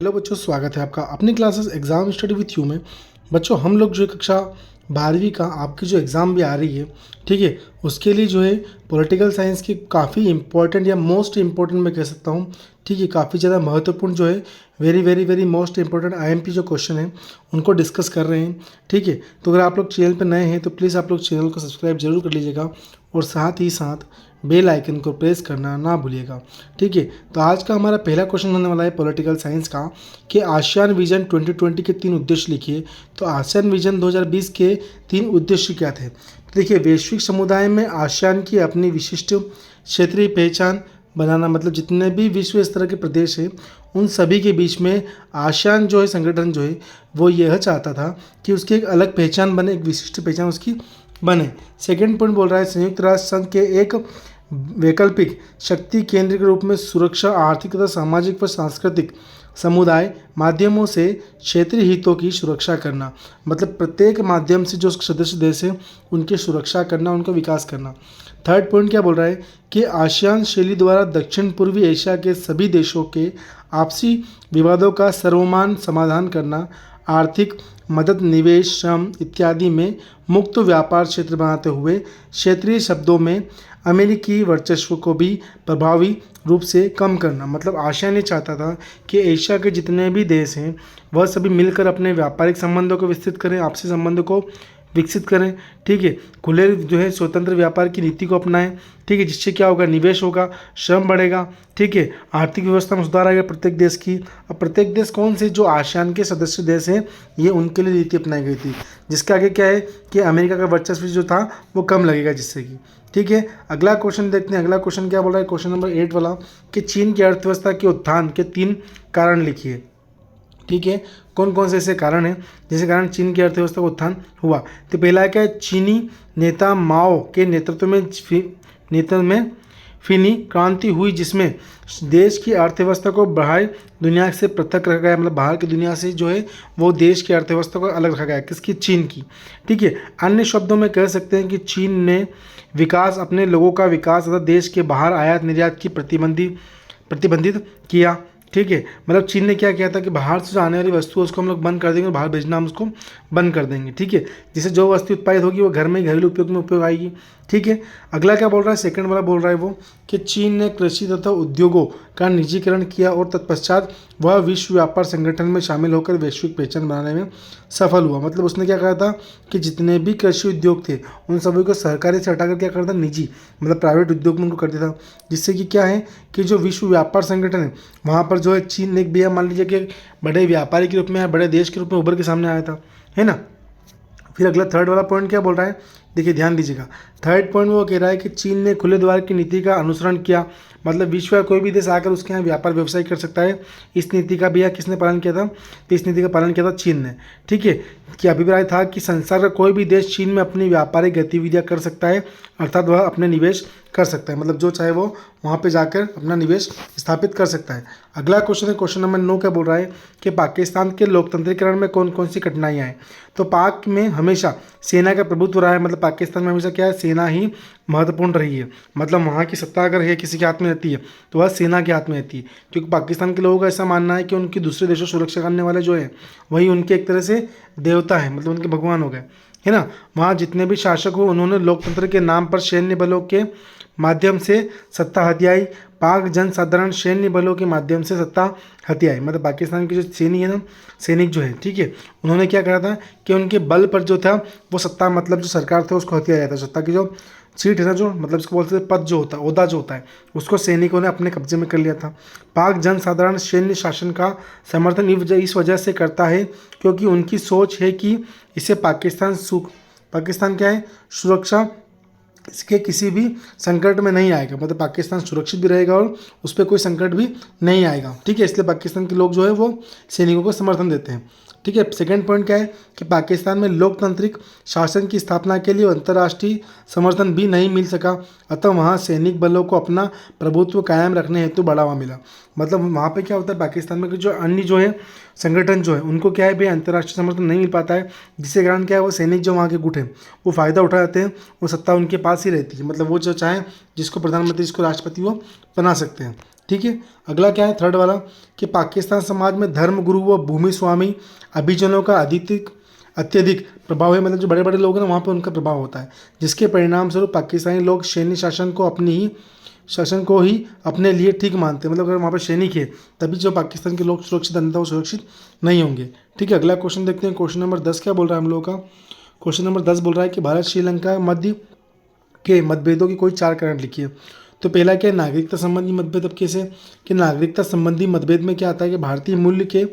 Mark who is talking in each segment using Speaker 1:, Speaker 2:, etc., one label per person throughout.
Speaker 1: Hello बच्चों, स्वागत है आपका अपनी classes exam study with you में। बच्चों हम लोग जो है कक्षा 12वीं का आपकी जो एग्ज़ाम भी आ रही है, ठीक है, उसके लिए जो है पॉलिटिकल साइंस की काफ़ी इंपॉर्टेंट या मोस्ट इम्पॉर्टेंट मैं कह सकता हूँ, ठीक है, काफ़ी ज़्यादा महत्वपूर्ण जो है very very very most important IMP जो क्वेश्चन है उनको डिस्कस कर रहे हैं, ठीक है। तो अगर आप लोग चैनल पर नए हैं तो प्लीज़ आप लोग चैनल को सब्सक्राइब जरूर कर लीजिएगा और साथ ही साथ बेल आइकन को प्रेस करना ना भूलिएगा, ठीक है। तो आज का हमारा पहला क्वेश्चन होने वाला है पॉलिटिकल साइंस का कि आसियान विजन 2020 के 3 उद्देश्य लिखिए। तो आसियान विजन 2020 के 3 उद्देश्य क्या थे? तो देखिए, वैश्विक समुदाय में आसियान की अपनी विशिष्ट क्षेत्रीय पहचान बनाना, मतलब जितने भी विश्व स्तर के प्रदेश हैं उन सभी के बीच में आसियान जो है संगठन जो है वो यह चाहता था कि उसकी एक अलग पहचान बने, एक विशिष्ट पहचान उसकी बने। सेकेंड पॉइंट बोल रहा है संयुक्त राष्ट्र संघ के एक वैकल्पिक शक्ति केंद्र के रूप में सुरक्षा, आर्थिक तथा सामाजिक व सांस्कृतिक समुदाय माध्यमों से क्षेत्रीय हितों की सुरक्षा करना, मतलब प्रत्येक माध्यम से जो सदस्य देश है उनकी सुरक्षा करना, उनका विकास करना। थर्ड पॉइंट क्या बोल रहा है कि आसियान शैली द्वारा दक्षिण पूर्वी एशिया के सभी देशों के आपसी विवादों का सर्वमान्य समाधान करना, आर्थिक मदद, निवेश, श्रम इत्यादि में मुक्त व्यापार क्षेत्र बनाते हुए क्षेत्रीय शब्दों में अमेरिकी वर्चस्व को भी प्रभावी रूप से कम करना। मतलब आसियान ये चाहता था कि एशिया के जितने भी देश हैं वह सभी मिलकर अपने व्यापारिक संबंधों को विस्तृत करें, आपसी संबंधों को विकसित करें, ठीक है, खुले जो है स्वतंत्र व्यापार की नीति को अपनाएं, ठीक है, जिससे क्या होगा, निवेश होगा, श्रम बढ़ेगा, ठीक है, आर्थिक व्यवस्था में सुधार आएगा प्रत्येक देश की। अब प्रत्येक देश कौन से जो आसियान के सदस्य देश हैं ये उनके लिए नीति अपनाई गई थी, जिसके आगे क्या है कि अमेरिका का वर्चस्व जो था वो कम लगेगा जिससे कि, ठीक है। अगला क्वेश्चन देखते हैं। अगला क्वेश्चन क्या बोल रहा है, क्वेश्चन नंबर 8 वाला कि चीन की अर्थव्यवस्था के उत्थान के 3 कारण लिखिए, ठीक है। कौन कौन से ऐसे कारण हैं जिसके कारण चीन की अर्थव्यवस्था का उत्थान हुआ? तो पहला क्या है, चीनी नेता माओ के नेतृत्व में फिनी क्रांति हुई, जिसमें देश की अर्थव्यवस्था को बढ़ाए दुनिया से पृथक रखा गया, मतलब बाहर की दुनिया से जो है वो देश की अर्थव्यवस्था को अलग रखा गया, किसकी? चीन की, ठीक है। अन्य शब्दों में कह सकते हैं कि चीन ने विकास, अपने लोगों का विकास तथा देश के बाहर आयात निर्यात की प्रतिबंधित किया, ठीक है। मतलब चीन ने क्या किया था कि बाहर से जो आने वाली वस्तु है उसको हम लोग बंद कर देंगे और बाहर भेजना हम उसको बंद कर देंगे, ठीक है। जिससे जो वस्तु उत्पादित होगी वो घर में घरेलू उपयोग में उपयोग आएगी, ठीक है। अगला क्या बोल रहा है, सेकंड वाला बोल रहा है वो कि चीन ने कृषि तथा उद्योगों का निजीकरण किया और तत्पश्चात वह विश्व व्यापार संगठन में शामिल होकर वैश्विक पहचान बनाने में सफल हुआ। मतलब उसने क्या कहा था कि जितने भी कृषि उद्योग थे उन सभी को सरकारी से हटाकर क्या करता, निजी मतलब प्राइवेट उद्योग में उनको कर दिया था, जिससे कि क्या है कि जो विश्व व्यापार संगठन है वहाँ पर जो है चीन एक भैया मान लीजिए कि बड़े व्यापारी के रूप में या बड़े देश के रूप में उभर के सामने आया था, है ना। फिर अगला थर्ड वाला पॉइंट क्या बोल रहा है, देखिए ध्यान दीजिएगा। थर्ड पॉइंट वो कह रहा है कि चीन ने खुले द्वार की नीति का अनुसरण किया, मतलब विश्व का कोई भी देश आकर उसके यहाँ व्यापार व्यवसाय कर सकता है। इस नीति का भी किसने पालन किया था? तो इस नीति का पालन किया था चीन ने, ठीक है। कि अभिप्राय था कि संसार का कोई भी देश चीन में अपनी व्यापारिक गतिविधियाँ कर सकता है, अर्थात वह अपने निवेश कर सकता है, मतलब जो चाहे वो वहाँ पे जाकर अपना निवेश स्थापित कर सकता है। अगला क्वेश्चन है, क्वेश्चन नंबर 9 क्या बोल रहा है कि पाकिस्तान के लोकतंत्रीकरण में कौन कौन सी कठिनाइयाँ हैं? तो पाक में हमेशा सेना का प्रभुत्व रहा है, मतलब पाकिस्तान में हमेशा क्या है, सेना ही महत्वपूर्ण रही है। मतलब वहाँ की सत्ता अगर है किसी के हाथ में रहती है तो वह सेना के हाथ में रहती है, क्योंकि पाकिस्तान के लोगों का ऐसा मानना है कि उनकी दूसरे देशों सुरक्षा करने वाले जो है वही उनके एक तरह से देवता है, मतलब उनके भगवान हो गए, है ना। वहाँ जितने भी शासक हो उन्होंने लोकतंत्र के नाम पर सैन्य बलों के माध्यम से सत्ता हथियाई, पाक जनसाधारण सैन्य बलों के माध्यम से सत्ता हथियाई। मतलब पाकिस्तान के जो सैनिक है ना, सैनिक जो है, ठीक है, उन्होंने क्या करा था कि उनके बल पर जो था वो सत्ता, मतलब जो सरकार था उसको हथिया जाता, सत्ता की जो सीट है ना, जो मतलब इसको बोलते थे पद जो होता है, ओहदा जो होता है, उसको सैनिकों ने अपने कब्जे में कर लिया था। पाक जनसाधारण सैन्य शासन का समर्थन इस वजह से करता है क्योंकि उनकी सोच है कि इससे पाकिस्तान क्या है, सुरक्षा इसके किसी भी संकट में नहीं आएगा, मतलब पाकिस्तान सुरक्षित भी रहेगा और उस पर कोई संकट भी नहीं आएगा, ठीक है। इसलिए पाकिस्तान के लोग जो है वो सैनिकों को समर्थन देते हैं, ठीक है। सेकंड पॉइंट क्या है कि पाकिस्तान में लोकतांत्रिक शासन की स्थापना के लिए अंतर्राष्ट्रीय समर्थन भी नहीं मिल सका, अतः वहाँ सैनिक बलों को अपना प्रभुत्व कायम रखने हेतु बढ़ावा मिला। मतलब वहाँ पे क्या होता है पाकिस्तान में कि जो अन्य जो है संगठन जो है उनको क्या है भाई अंतर्राष्ट्रीय समर्थन नहीं मिल पाता है, जिसके कारण क्या है वो सैनिक जो वहाँ के गुट हैं वो फ़ायदा उठा जाते हैं, वो सत्ता उनके पास ही रहती है, मतलब वो जो चाहे जिसको प्रधानमंत्री जिसको राष्ट्रपति वो बना सकते हैं, ठीक है। अगला क्या है थर्ड वाला कि पाकिस्तान समाज में धर्म गुरु व भूमि स्वामी अभिजनों का अत्यधिक प्रभाव है, मतलब जो बड़े बड़े लोग हैं ना वहाँ पे उनका प्रभाव होता है, जिसके परिणाम स्वरूप पाकिस्तानी लोग सैन्य शासन को ही अपने लिए ठीक मानते हैं। मतलब अगर वहाँ पर सैनिक है तभी जो पाकिस्तान के लोग सुरक्षित अन्यथा वो सुरक्षित नहीं होंगे। ठीक है। अगला क्वेश्चन देखते हैं। क्वेश्चन नंबर 10 क्या बोल रहा है हम लोगों का। क्वेश्चन नंबर 10 बोल रहा है कि भारत श्रीलंका मध्य के मतभेदों की कोई 4 कारण लिखिए। तो पहला क्या है नागरिकता संबंधी मतभेद। अब कैसे कि नागरिकता संबंधी मतभेद में क्या आता है कि भारतीय मूल्य के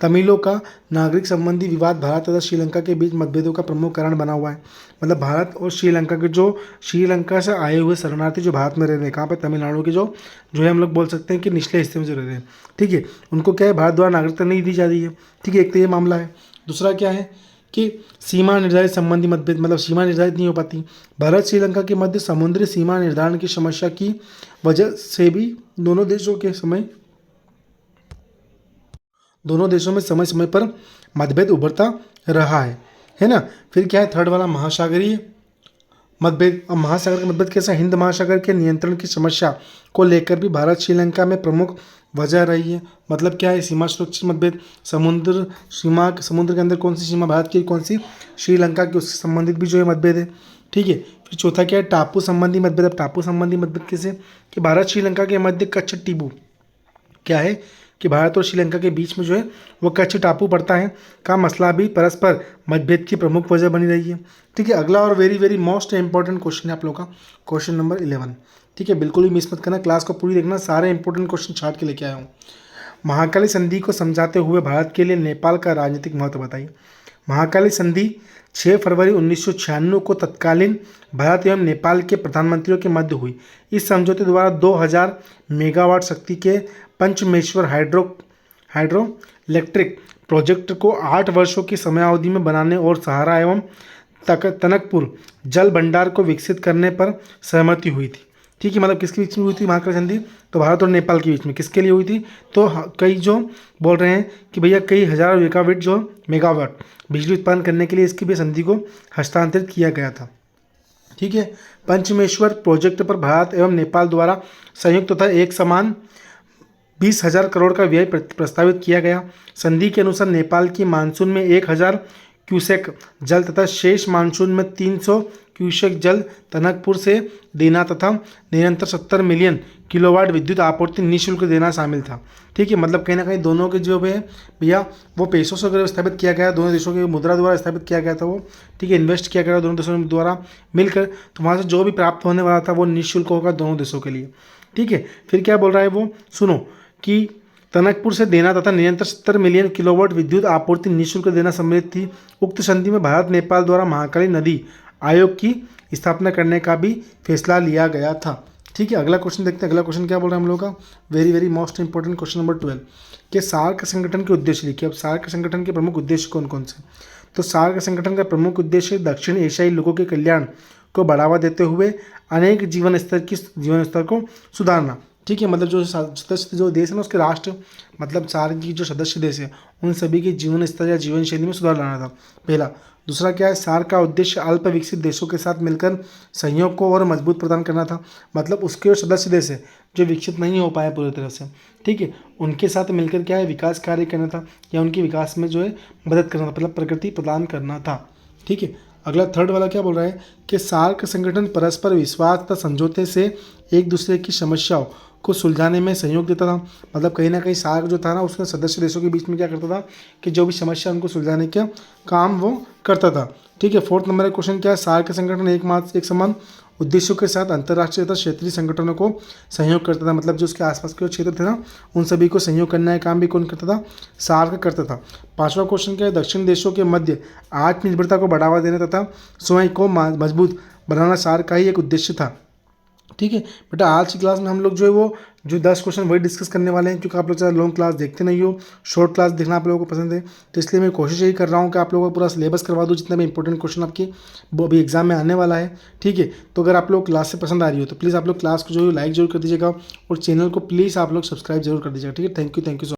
Speaker 1: तमिलों का नागरिक संबंधी विवाद भारत तथा श्रीलंका के बीच मतभेदों का प्रमुख कारण बना हुआ है। मतलब भारत और श्रीलंका के जो श्रीलंका से आए हुए शरणार्थी जो भारत में रह रहे हैं, कहाँ पर तमिलनाडु के जो जो है हम लोग बोल सकते हैं कि निचले हिस्से में जो रह रहे हैं, ठीक है, उनको क्या है भारत द्वारा नागरिकता नहीं दी जा रही है। ठीक है, एक तो ये मामला है। दूसरा क्या है कि सीमा निर्धारित संबंधी मतभेद, मतलब सीमा निर्धारित नहीं हो पाती। भारत श्रीलंका के मध्य समुद्री सीमा निर्धारण की समस्या की वजह से भी दोनों देशों में समय समय पर मतभेद उभरता रहा है ना। फिर क्या है थर्ड वाला महासागरीय मतभेद। अब महासागर का मतभेद कैसा, हिंद महासागर के नियंत्रण की समस्या को लेकर भी भारत श्रीलंका में प्रमुख वजह रही है। मतलब क्या है सीमा सुरक्षा मतभेद, समुद्र के अंदर कौन सी सीमा भारत की कौन सी श्रीलंका की, उससे संबंधित भी जो है मतभेद है। ठीक है। फिर चौथा क्या है टापू संबंधी मतभेद। अब टापू संबंधी मतभेद कैसे कि भारत श्रीलंका के मध्य कच्छ टीबू क्या है कि भारत और श्रीलंका के बीच में जो है वो कच्छ टापू पड़ता है का मसला भी परस्पर मतभेद की प्रमुख वजह बनी रही है। ठीक है। अगला और very very most important question है आप लोगों का क्वेश्चन नंबर 11। ठीक है, बिल्कुल भी मिस मत करना, क्लास को पूरी देखना, सारे इंपॉर्टेंट क्वेश्चन छाट के लेके आया हूँ। महाकाली संधि को समझाते हुए भारत के लिए नेपाल का राजनीतिक महत्व बताइए। महाकाली संधि 6 फरवरी 1996 को तत्कालीन भारत एवं नेपाल के प्रधानमंत्रियों के मध्य हुई। इस समझौते द्वारा 2000 मेगावाट शक्ति के पंचमेश्वर हाइड्रो इलेक्ट्रिक प्रोजेक्ट को 8 वर्षों की समयावधि में बनाने और सहारा एवं तनकपुर जल भंडार को विकसित करने पर सहमति हुई थी। ठीक है, मतलब किसके बीच में हुई थी महाकाली संधि, तो भारत और नेपाल के बीच में। किसके लिए हुई थी, तो कई जो बोल रहे हैं कि भैया कई हज़ार मेगावाट बिजली उत्पादन करने के लिए इसकी भी संधि को हस्तांतरित किया गया था। ठीक है। पंचमेश्वर प्रोजेक्ट पर भारत एवं नेपाल द्वारा संयुक्त तथा एक समान 20,000 करोड़ का व्यय प्रस्तावित किया गया। संधि के अनुसार नेपाल की मानसून में 1,000 क्यूसेक जल तथा शेष मानसून में 300 क्यूसेक जल टनकपुर से देना तथा निरंतर 70 मिलियन किलोवाट विद्युत आपूर्ति निःशुल्क देना शामिल था। ठीक है, मतलब कहीं ना कहीं दोनों के जो है भैया वो पैसों से अगर स्थापित किया गया, दोनों देशों की मुद्रा द्वारा स्थापित किया गया था वो। ठीक है, इन्वेस्ट किया गया दोनों देशों द्वारा मिलकर, तो वहाँ से जो भी प्राप्त होने वाला था वो निःशुल्क होगा दोनों देशों के लिए। ठीक है। फिर क्या बोल रहा है वो सुनो कि टनकपुर से देना तथा निरंतर 70 मिलियन किलोवाट विद्युत आपूर्ति निःशुल्क देना सम्मिलित थी। उक्त संधि में भारत नेपाल द्वारा महाकाली नदी आयोग की स्थापना करने का भी फैसला लिया गया था। ठीक है, अगला क्वेश्चन देखते हैं। अगला क्वेश्चन क्या बोल रहा है हम लोग का, very very most important question number 12 कि सार्क संगठन के उद्देश्य लिखिए। अब सार्क संगठन के प्रमुख उद्देश्य कौन कौन से, तो सार्क संगठन का प्रमुख उद्देश्य दक्षिण एशियाई लोगों के कल्याण को बढ़ावा देते हुए अनेक जीवन स्तर को सुधारना। ठीक है, मतलब जो सदस्य जो देश है ना उसके राष्ट्र मतलब सार्क की जो सदस्य देश है उन सभी के जीवन स्तर या जीवन शैली में सुधार लाना था पहला। दूसरा क्या है, सार्क का उद्देश्य अल्प विकसित देशों के साथ मिलकर सहयोग को और मजबूत प्रदान करना था। मतलब उसके जो सदस्य देश है जो विकसित नहीं हो पाए पूरी तरह से, ठीक है, उनके साथ मिलकर क्या है विकास कार्य करना था या उनके विकास में जो है मदद करना था, मतलब प्रगति प्रदान करना था। ठीक है। अगला थर्ड वाला क्या बोल रहा है कि सार्क संगठन परस्पर विश्वास तथा समझौते से एक दूसरे की समस्याओं को सुलझाने में सहयोग देता था। मतलब कहीं ना कहीं सार्क जो था ना उसके सदस्य देशों के बीच में क्या करता था कि जो भी समस्या उनको सुलझाने का काम वो करता था। ठीक है। फोर्थ नंबर का क्वेश्चन क्या है, सार्क संगठन एक समान उद्देश्यों के साथ अंतर्राष्ट्रीय तथा क्षेत्रीय संगठनों को सहयोग करता था। मतलब जो उसके आसपास के क्षेत्र थे ना उन सभी को सहयोग करने का काम भी कौन करता था, सार्क करता था। पांचवा क्वेश्चन क्या है, दक्षिण देशों के मध्य आत्मनिर्भरता को बढ़ावा देना तथा स्वयं को मजबूत बनाना सार्क का ही एक उद्देश्य था। ठीक है बेटा, आज की क्लास में हम लोग जो है वो जो 10 क्वेश्चन वही डिस्कस करने वाले हैं, क्योंकि आप लोग ज़्यादा लॉन्ग क्लास देखते नहीं हो, शॉर्ट क्लास देखना आप लोगों को पसंद है, तो इसलिए मैं कोशिश यही कर रहा हूँ कि आप लोगों को पूरा सिलेबस करवा दूँ जितना भी इंपॉर्टेंट क्वेश्चन आपकी वो अभी एग्जाम में आने वाला है। ठीक है, तो अगर आप लोग क्लास से पसंद आ रही हो तो प्लीज़ आप लोग क्लास को जो है लाइक जरूर कर दीजिएगा और चैनल को प्लीज़ आप लोग सब्सक्राइब जरूर कर दीजिएगा। ठीक है, थैंक यू सो